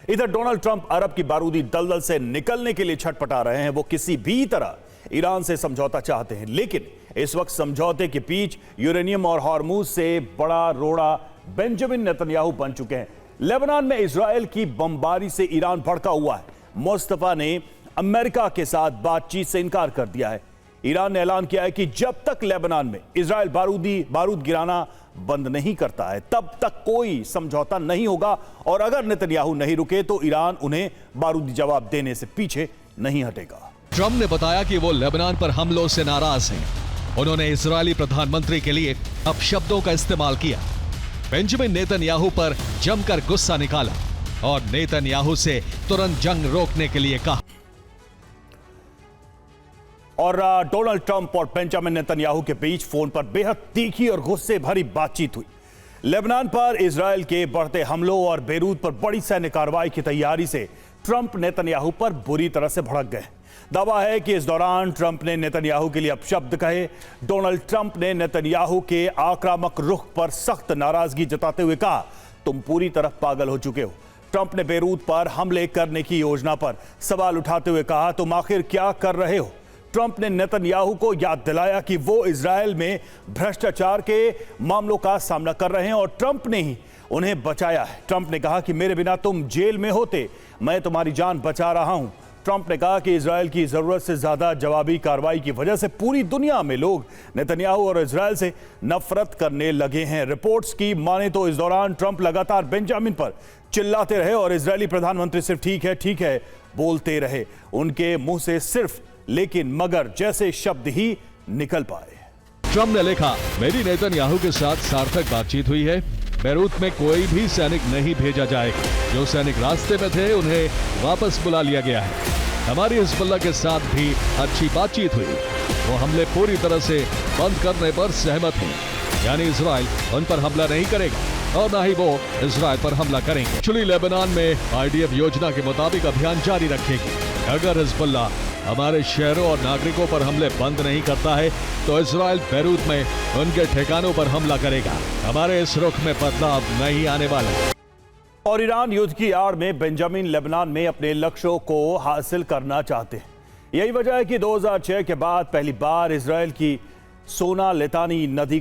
इधर Donald Trump अरब की बारूदी दलदल से निकलने के लिए छटपटा रहे हैं। वो किसी भी तरह ईरान से समझौता चाहते हैं, लेकिन इस वक्त समझौते के बीच यूरेनियम और हार्मूज से बड़ा रोड़ा बेंजामिन नेतन्याहू बन चुके हैं। लेबनान में इजराइल की बमबारी से ईरान भड़का हुआ है। मुस्तफा ने अमेरिका के साथ बातचीत से इनकार कर दिया है। ईरान ने ऐलान किया है कि जब तक लेबनान में इजराइल बारूद गिराना बंद नहीं करता है, तब तक कोई समझौता नहीं होगा, और अगर नेतन्याहू नहीं रुके तो ईरान उन्हें बारूदी जवाब देने से पीछे नहीं हटेगा। ट्रंप ने बताया कि वो लेबनान पर हमलों से नाराज हैं। उन्होंने इजरायली प्रधानमंत्री के लिए अपशब्दों का इस्तेमाल किया। बेंजामिन नेतन्याहू पर जमकर गुस्सा निकाला और नेतन्याहू से तुरंत जंग रोकने के लिए कहा। और डोनाल्ड ट्रंप और बेंजामिन नेतन्याहू के बीच फोन पर बेहद तीखी और गुस्से भरी बातचीत हुई। लेबनान पर इजराइल के बढ़ते हमलों और बेरूत पर बड़ी सैन्य कार्रवाई की तैयारी से ट्रंप नेतन्याहू पर बुरी तरह से भड़क गए। दावा है कि इस दौरान ट्रंप ने नेतन्याहू के लिए अपशब्द कहे। डोनाल्ड ट्रंप ने नेतन्याहू के आक्रामक रुख पर सख्त नाराजगी जताते हुए कहा, तुम पूरी तरह पागल हो चुके हो। ट्रंप ने बेरूत पर हमले करने की योजना पर सवाल उठाते हुए कहा, तुम आखिर क्या कर रहे हो। ट्रंप ने नेतन्याहू को याद दिलाया कि वो इजराइल में भ्रष्टाचार के मामलों का सामना कर रहे हैं और ट्रंप ने ही उन्हें बचाया है। ट्रंप ने कहा कि मेरे बिना तुम जेल में होते, मैं तुम्हारी जान बचा रहा हूं। ट्रंप ने कहा कि इजराइल की जरूरत से ज्यादा जवाबी कार्रवाई की वजह से पूरी दुनिया में लोग नेतन्याहू और इजराइल से नफरत करने लगे हैं। रिपोर्ट्स की माने तो इस दौरान ट्रंप लगातार बेंजामिन पर चिल्लाते रहे और इजरायली प्रधानमंत्री सिर्फ ठीक है बोलते रहे। उनके मुंह से सिर्फ लेकिन मगर जैसे शब्द ही निकल पाए। ट्रंप ने लिखा, मेरी नेतन्याहू के साथ सार्थक बातचीत हुई है। बेरूत में कोई भी सैनिक नहीं भेजा जाएगा। जो सैनिक रास्ते में थे उन्हें वापस बुला लिया गया है। हमारी हिजबुल्लाह के साथ भी अच्छी बातचीत हुई। वो हमले पूरी तरह से बंद करने पर सहमत हैं, यानी इजराइल उन पर हमला नहीं करेगा और न ही वो इजराइल पर हमला करेंगे। चुली लेबनान में IDF योजना के मुताबिक अभियान जारी रखेगी। अगर हिजबुल्लाह हमारे शहरों और नागरिकों पर हमले बंद नहीं करता है तो इजराइल बेरूत में उनके ठिकानों पर हमला करेगा। हमारे इस रुख में बदलाव नहीं आने वाला। और ईरान युद्ध की आड़ में बेंजामिन लेबनान में अपने लक्ष्यों को हासिल करना चाहते हैं। यही वजह है कि 2006 के बाद पहली बार इजराइल की सेना लितानी नदी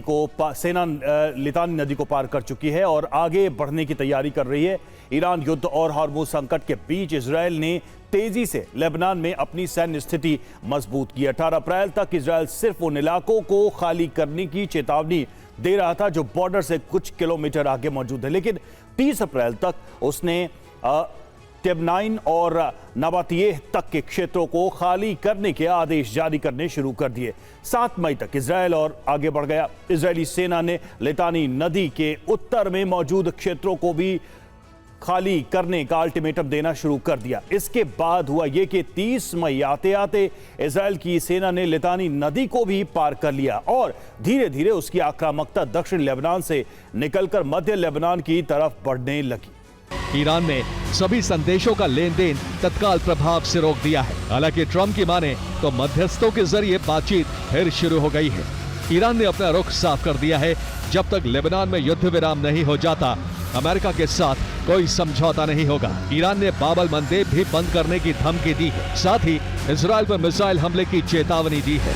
को पार कर चुकी है और आगे बढ़ने की तैयारी कर रही है। ईरान युद्ध और हार्मूज संकट के बीच इजराइल ने तेजी से लेबनान में अपनी सैन्य स्थिति मजबूत की। 18 अप्रैल तक इजराइल सिर्फ उन इलाकों को खाली करने की चेतावनी दे रहा था जो बॉर्डर से कुछ किलोमीटर आगे मौजूद है, लेकिन 30 अप्रैल तक उसने तेबनाइन और नबातियह तक के क्षेत्रों को खाली करने के आदेश जारी करने शुरू कर दिए। 7 मई तक इजराइल और आगे बढ़ गया। इजरायली सेना ने लितानी नदी के उत्तर में मौजूद क्षेत्रों को भी खाली करने का अल्टीमेटम देना शुरू कर दिया। इसके बाद हुआ यह कि 30 मई आते आते इजराइल की सेना ने लितानी नदी को भी पार कर लिया और धीरे धीरे उसकी आक्रामकता दक्षिण लेबनान से निकलकर मध्य लेबनान की तरफ बढ़ने लगी। ईरान ने सभी संदेशों का लेन देन तत्काल प्रभाव से रोक दिया है। हालांकि ट्रंप की माने तो मध्यस्थों के जरिए बातचीत फिर शुरू हो गई है। ईरान ने अपना रुख साफ कर दिया है। जब तक लेबनान में युद्ध विराम नहीं हो जाता, अमेरिका के साथ कोई समझौता नहीं होगा। ईरान ने बाब अल मंदेब भी बंद करने की धमकी दी है। साथ ही इजराइल पर मिसाइल हमले की चेतावनी दी है।